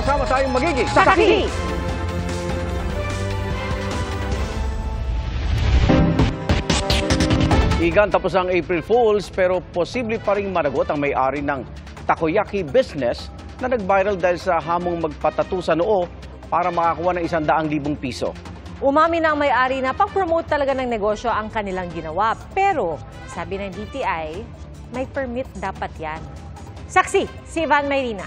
Sama-sama tayong magiging Saksi! Igan, tapos ang April Fools pero posible pa ring managot ang may-ari ng takoyaki business na nag-viral dahil sa hamong magpatato sa noo para makakuha ng 100,000 piso. Umamin na ang may-ari na pag-promote talaga ng negosyo ang kanilang ginawa. Pero sabi ng DTI, may permit dapat yan. Saksi, si Ivan Mayrina.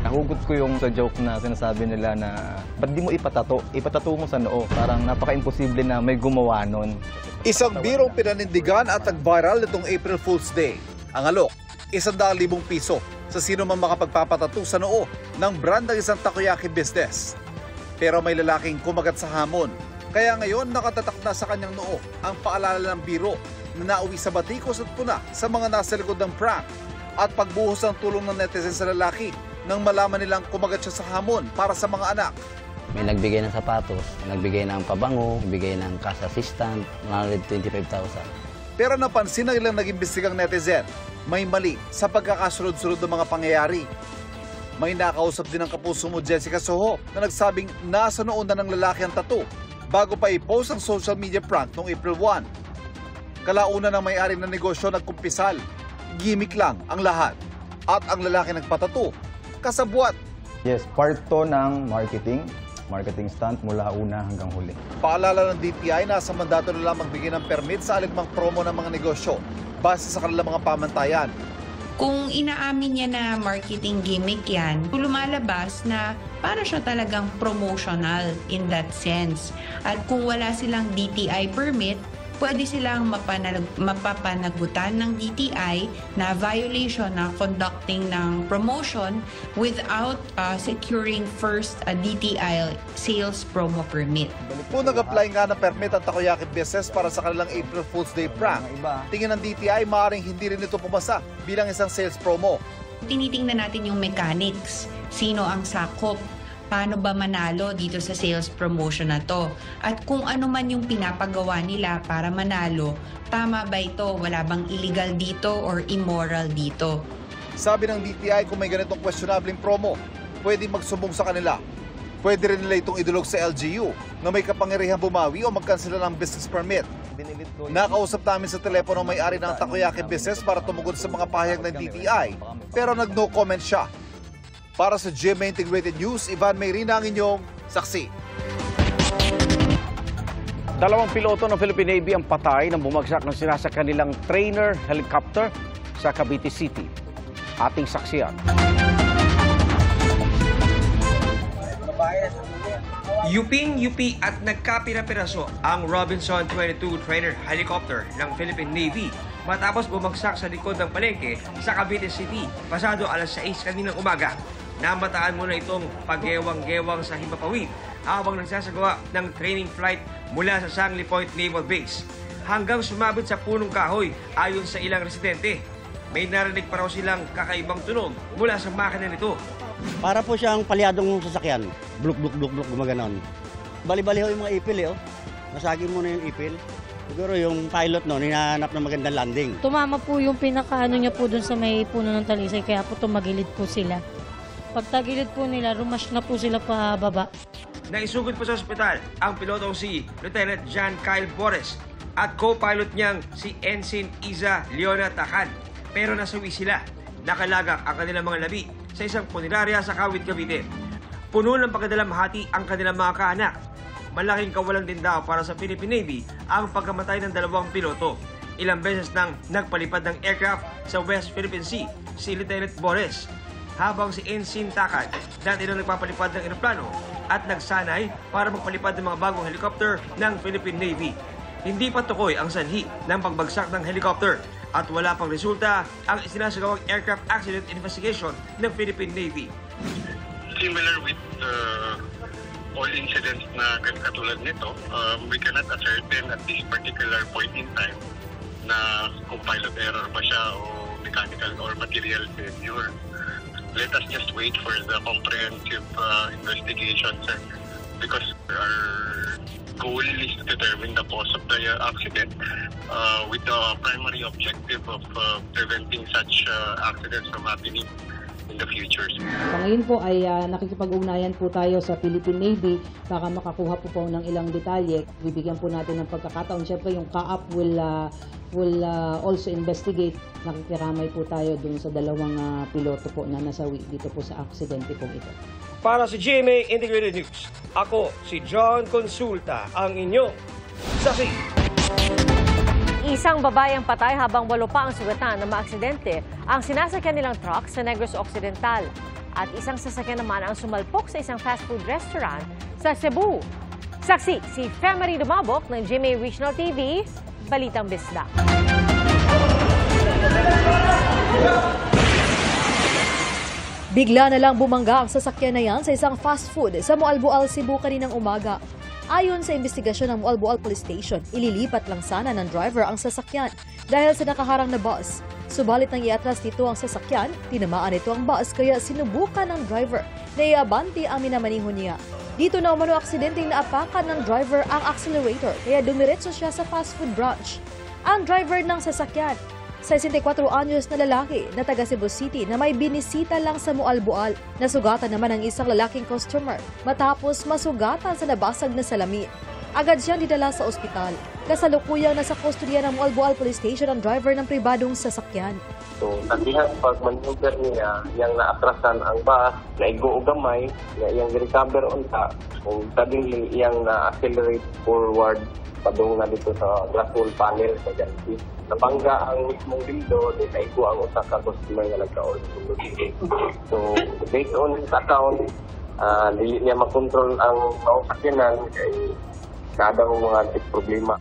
Nahugot ko yung sa joke na sinasabi nila na ba't di mo ipatato? Ipatato mo sa noo. Parang napaka-imposible na may gumawa nun. Isang birong pinanindigan at nag-viral nitong April Fool's Day. Ang alok, 100,000 piso sa sino man makapagpapatato sa noo ng brand ng isang takoyaki business. Pero may lalaking kumagat sa hamon. Kaya ngayon nakatatak na sa kanyang noo ang paalala ng biro na nauwi sa batikos at puna sa mga nasa likod ng prank at pagbuhos ng tulong ng netizen sa lalaki nang malaman nilang kumagat siya sa hamon para sa mga anak. May nagbigay ng sapatos, nagbigay ng pabango, nagbigay ng cash assistant, 125,000. Pero napansin ng ilang nag-imbestigang netizen, may mali sa pagkakasunod-sunod ng mga pangyayari. May nakausap din ng kapuso mo Jessica Soho na nagsabing nasa noon na ng lalaki ang tattoo bago pa i-post ang social media prank noong April 1. Kalauna ng may-ari ng negosyo nagkumpisal, gimmick lang ang lahat. At ang lalaki nagpatato, kasabwat. Yes, part to ng marketing stunt mula una hanggang huli. Paalala ng DTI na sa mandato nila magbigay ng permit sa aligmang promo ng mga negosyo base sa kanilang mga pamantayan. Kung inaamin niya na marketing gimmick yan, lumalabas na para siya talagang promotional in that sense. At kung wala silang DTI permit, pwede silang mapapanagutan ng DTI na violation na conducting ng promotion without securing first a DTI sales promo permit. Kung nag-apply nga ng permit ang takoyaki business para sa kanilang April Fool's Day prank, tingin ng DTI maaaring hindi rin ito pumasa bilang isang sales promo. Tinitingnan natin yung mechanics. Sino ang sakop? Paano ba manalo dito sa sales promotion na to? At kung ano man yung pinapagawa nila para manalo, tama ba ito? Wala bang illegal dito or immoral dito? Sabi ng DTI kung may ganitong questionable promo, pwede magsumbong sa kanila. Pwede rin nila itong idulog sa LGU na may kapangyarihan bumawi o magkansela ng business permit. Nakausap namin sa telepono may-ari ng takoyaki business para tumugon sa mga pahayag ng DTI, pero nag-no comment siya. Para sa GMA Integrated News, Ivan Mayrina ang inyong saksi. Dalawang piloto ng Philippine Navy ang patay nang bumagsak ng sinasakyan nilang trainer helicopter sa Cavite City. Ating saksiyan. UP at nagkapira-piraso ang Robinson 22 trainer helicopter ng Philippine Navy matapos bumagsak sa likod ng palengke sa Cavite City pasado alas 6 kaninang umaga. Namataan muna itong paggewang-gewang sa Himpapawid habang nagsasagawa ng training flight mula sa Sangley Point Naval Base hanggang sumabit sa punong kahoy ayon sa ilang residente. May narinig pa raw silang kakaibang tunog mula sa makina nito. Para po siyang palyadong sasakyan. Bluk, gumaganon. Bali-bali ho yung mga ipil Masagi muna yung ipil. Siguro yung pilot hinahanap ng magandang landing. Tumama po yung pinakaano niya po dun sa may puno ng talisay kaya po tumagilid po sila. Pagtagilid po nila, rumash na po sila pababa. Naisugod po sa ospital ang pilotong si Lieutenant John Kyle Bores at co-pilot niyang si Ensign Iza Leona Takan. Pero nasawi sila. Nakalagak ang kanilang mga labi sa isang punerarya sa Kawit, Cavite. Puno ng pagkadalamhati ang kanilang mga kaanak. Malaking kawalan din daw para sa Philippine Navy ang pagkamatay ng dalawang piloto. Ilang beses nang nagpalipad ng aircraft sa West Philippine Sea si Lieutenant Bores, habang si Ensign Takan dati nang nagpapalipad ng eroplano at nagsanay para magpalipad ng mga bagong helicopter ng Philippine Navy. Hindi pa tukoy ang sanhi ng pagbagsak ng helicopter at wala pang resulta ang isinasagawang aircraft accident investigation ng Philippine Navy. Similar with all incidents na katulad nito, we cannot ascertain at this particular point in time na kung pilot error ba siya o mechanical or material failure. Let us just wait for the comprehensive investigation, sir, because our goal is to determine the cause of the accident with the primary objective of preventing such accidents from happening in the future. Sa ngayon po ay nakikipag-ugnayan po tayo sa Philippine Navy para makakuha po ng ilang detalye. Bibigyan po natin ng pagkakataon. Siyempre yung CAAP will also investigate. Nakikiramay po tayo dun sa dalawang piloto po na nasawi dito po sa aksidente po ito. Para sa GMA Integrated News, ako si John Consulta, ang inyong saksi. Isang babaeng patay habang 8 pa ang sugatan na maaksidente ang sinasakyan nilang truck sa Negros Occidental. At isang sasakyan naman ang sumalpok sa isang fast food restaurant sa Cebu. Saksi si Femari Dumabok ng GMA Regional TV, Balitang Bisdak. Bigla na lang bumangga ang sasakyan na yan sa isang fast food sa Moalboal, Cebu kaninang umaga. Ayon sa investigasyon ng Moalboal Police Station, ililipat lang sana ng driver ang sasakyan dahil sa nakaharang na bus. Subalit nang iatras nito ang sasakyan, tinamaan ito ang bus kaya sinubukan ng driver na iabanti ang minamaneho niya. Dito na umano aksidenteng naapakan ng driver ang accelerator kaya dumiretso siya sa fast food branch. Ang driver ng sasakyan, 64 anyos na lalaki na taga Cebu City na may binisita lang sa Moalboal. Nasugatan naman ang isang lalaking customer matapos masugatan sa nabasag na salamin. Agad siyang didala sa ospital. Kasalukuyang nasa kustodiya ng Moalboal Police Station ang driver ng pribadong sasakyan. So, tagihan pag maneuver niya, yung naatrasan ang bus, naigo o gamay, yung recover unta, kung suddenly yung na-accelerate forward, padung na dito sa glass wall panel sa Jansi. Nabangga ang mismong dildo, di naigo ang usa ka customer nga nagka-order. So, based on his account, dili niya makontrol ang mausakyanan kay kada mga problema.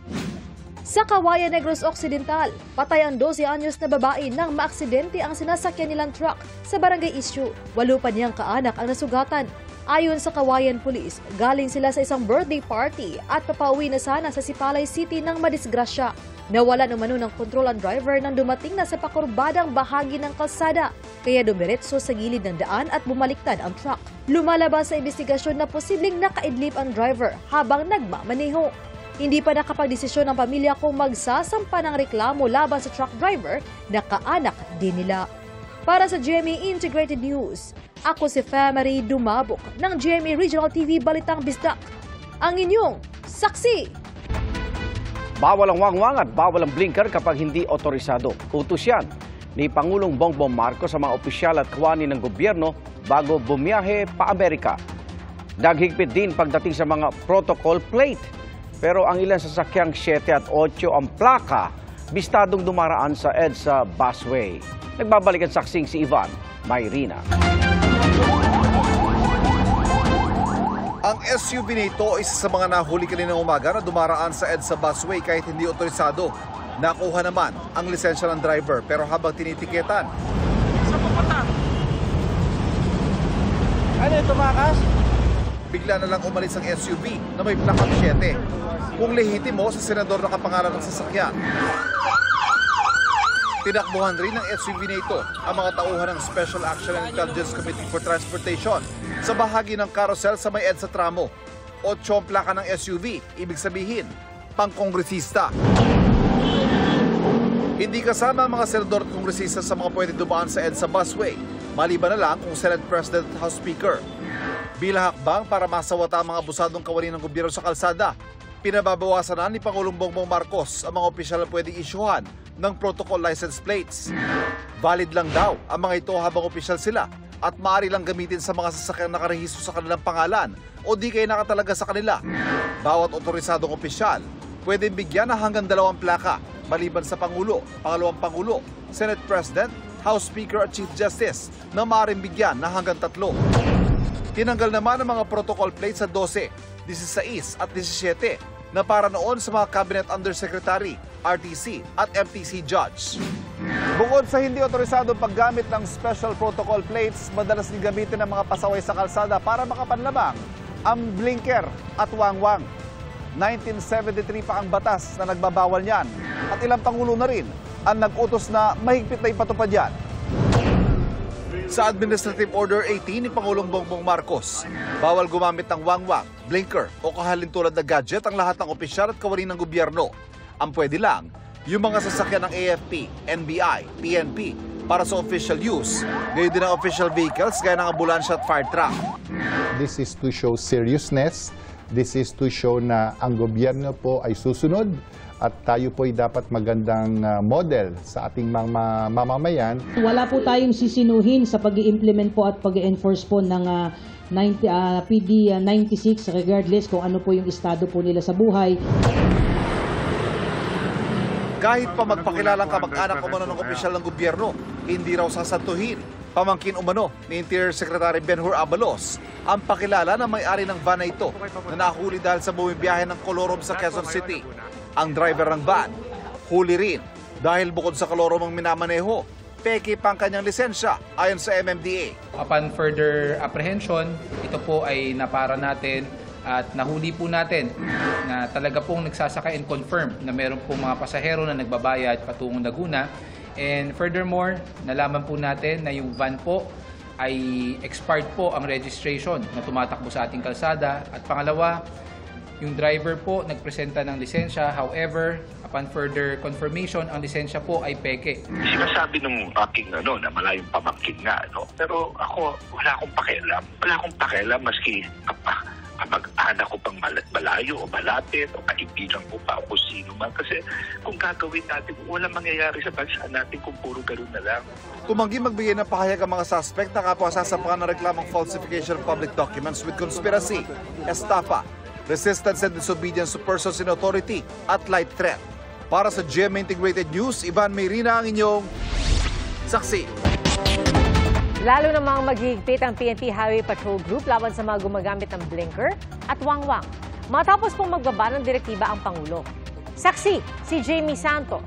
Sa Kawayan, Negros Occidental, patay ang 12 anyos na babae nang maaksidente ang sinasakyan nilang truck sa Barangay Issue. 8 pa niyang kaanak ang nasugatan. Ayon sa Kawayan Police, galing sila sa isang birthday party at papauwi na sana sa Sipalay City nang madisgrasya. Nawalan umano ng kontrol ang driver nang dumating na sa pakurbadang bahagi ng kalsada, kaya dumiretso sa gilid ng daan at bumaliktad ang truck. Lumalabas sa investigasyon na posibleng nakaidlip ang driver habang nagmamaneho. Hindi pa nakapagdesisyon ng pamilya kung magsasampa ng reklamo laban sa truck driver na kaanak din nila. Para sa GMA Integrated News, ako si Femari Dumabok ng GMA Regional TV Balitang Bisdak. Ang inyong saksi! Bawal ang wangwang at bawal ang blinker kapag hindi otorisado. Utos yan ni Pangulong Bongbong Marcos sa mga opisyal at kawani ng gobyerno bago bumiyahe pa Amerika. Daghigpit din pagdating sa mga protocol plate. Pero ang ilang sasakyang 7 at 8 ang plaka, bistadong dumaraan sa EDSA busway. Nagbabalik ang saksing si Ivan Mayrina. Ang SUV nito isa sa mga nahuli kaninang umaga na dumaraan sa EDSA busway kahit hindi otorisado. Nakuha naman ang lisensya ng driver pero habang tinitiketan. Saan pupunta? Ano ito, Makas? Bigla na lang umalis ang SUV na may plakang 7. Kung lehitimo sa senador na kapangalan ng sasakyan. Tinakbuhan rin ng SUV na ito ang mga tauhan ng Special Action and Intelligence Committee for Transportation sa bahagi ng carousel sa may EDSA tramo. 8 ang plaka ng SUV, ibig sabihin, pangkongresista. Hindi kasama ang mga senador at kongresista sa mga pwede dumaan sa EDSA busway, maliban na lang kung Senate President at House Speaker. Bilang hakbang para masawata ang mga abusadong kawani ng gobyerno sa kalsada, pinababawasan na ni Pangulong Bongbong Marcos ang mga opisyal na pwedeng isyuhan ng protocol license plates. Valid lang daw ang mga ito habang opisyal sila at maaari lang gamitin sa mga sasakyang nakarehistro sa kanilang pangalan o di kayo nakatalaga sa kanila. Bawat otorisadong opisyal pwedeng bigyan ng hanggang 2 plaka maliban sa Pangulo, Pangalawang Pangulo, Senate President, House Speaker at Chief Justice na maaaring bigyan ng hanggang 3. Tinanggal naman ang mga protocol plates sa 12, 16 at 17 na para noon sa mga Cabinet Undersecretary, RTC at MTC Judge. Bukod sa hindi otorisadong paggamit ng special protocol plates, madalas din gamitin ng mga pasaway sa kalsada para makapanlabang ang blinker at wangwang. 1973 pa ang batas na nagbabawal niyan at ilang pangulo na rin ang nag-utos na mahigpit na ipatupad yan. Sa Administrative Order 18 ni Pangulong Bongbong Marcos, bawal gumamit ng wangwang, blinker o kahalintulad na gadget ang lahat ng opisyal at kawani ng gobyerno. Ang pwede lang, yung mga sasakyan ng AFP, NBI, PNP para sa official use, gayon din ang official vehicles gaya ng ambulansya at fire truck. This is to show seriousness. This is to show na ang gobyerno po ay susunod at tayo po ay dapat magandang model sa ating mga mamamayan. Wala po tayong sisinuhin sa pag-i-implement po at pag-i-enforce po ng PD 96 regardless kung ano po yung estado po nila sa buhay. Kahit pa magpakilalang kamag-anak umano ng opisyal ng gobyerno, hindi raw sasantuhin. Pamangkin umano ni Interior Secretary Benhur Abalos ang pakilala na may-ari ng van na ito na nahuli dahil sa bumibiyahe ng Colorom sa Quezon City. Ang driver ng van, huli rin dahil bukod sa Colorom ang minamaneho, peke pa ang kanyang lisensya ayon sa MMDA. Upon further apprehension, ito po ay napara natin at nahuli po natin na talaga pong nagsasakay and confirm na meron pong mga pasahero na nagbabayad patungong Laguna. And furthermore, nalaman po natin na yung van po ay expired po ang registration na tumatakbo sa ating kalsada. At pangalawa, yung driver po nagpresenta ng lisensya. However, upon further confirmation, ang lisensya po ay peke. Sinasabi ng aking na malayong pamangkin nga, pero ako wala akong pakialam. Wala akong pakialam maski mag-anak ko pang malayo o malapit o kaibigan ko pa o sino man. Kasi kung gagawin natin, walang mangyayari sa bansa natin kung puro ganoon na lang. Tumanggi magbigay ng pahayag ang mga suspect na kapwa sasampahan ng reklamang falsification of public documents with conspiracy, estafa, resistance and disobedience to persons in authority at light threat. Para sa GMA Integrated News, Ivan Mayrina ang inyong saksi. Lalo namang maghihigpit ang PNP Highway Patrol Group laban sa mga gumagamit ng blinker at wangwang. Matapos pong magbaba ng direktiba ang Pangulo. Saksi, si Jamie Santos.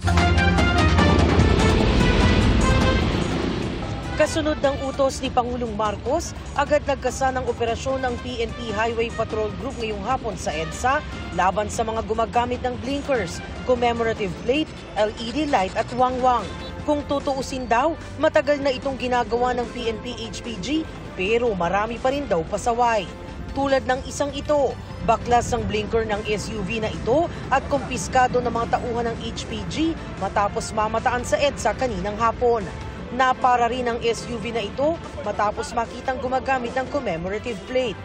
Kasunod ng utos ni Pangulong Marcos, agad nagkasa ng operasyon ng PNP Highway Patrol Group ngayong hapon sa EDSA laban sa mga gumagamit ng blinkers, commemorative plate, LED light at wangwang. Kung tutuusin daw, matagal na itong ginagawa ng PNP HPG pero marami pa rin daw pasaway. Tulad ng isang ito, baklas ang blinker ng SUV na ito at kumpiskado ng mga tauhan ng HPG matapos mamataan sa EDSA kaninang hapon. Napara rin ang SUV na ito matapos makitang gumagamit ng commemorative plate.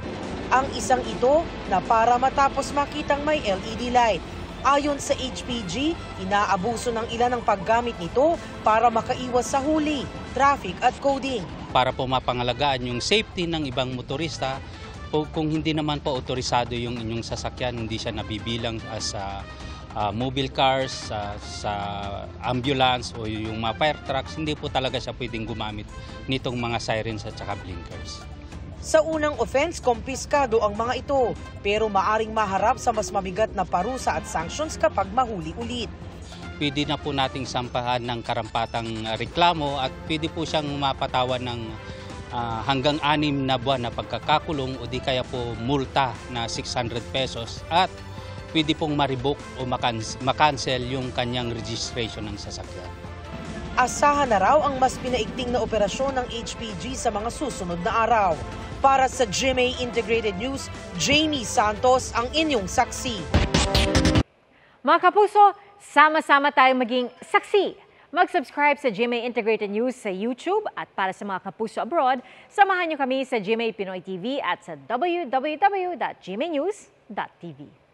Ang isang ito napara matapos makitang may LED light. Ayon sa HPG, inaabuso ng ilan ang paggamit nito para makaiwas sa huli, traffic at coding. Para po mapangalagaan yung safety ng ibang motorista, kung hindi naman po otorisado yung inyong sasakyan, hindi siya nabibilang sa mobile cars, sa ambulance o yung mga fire trucks, hindi po talaga siya pwedeng gumamit nitong mga sirens at saka blinkers. Sa unang offense, kumpiskado ang mga ito, pero maaring maharap sa mas mabigat na parusa at sanctions kapag mahuli ulit. Pwede na po nating sampahan ng karampatang reklamo at pwede po siyang mapatawan ng hanggang 6 na buwan na pagkakakulong o di kaya po multa na 600 pesos at pwede pong ma-revoke o makancel yung kanyang registration ng sasakyan. Asahan na raw ang mas pinaigting na operasyon ng HPG sa mga susunod na araw. Para sa GMA Integrated News, Jamie Santos ang inyong saksi. Mga kapuso, sama-sama tayong maging saksi. Mag-subscribe sa GMA Integrated News sa YouTube at para sa mga kapuso abroad, samahan niyo kami sa GMA Pinoy TV at sa www.gmanews.tv.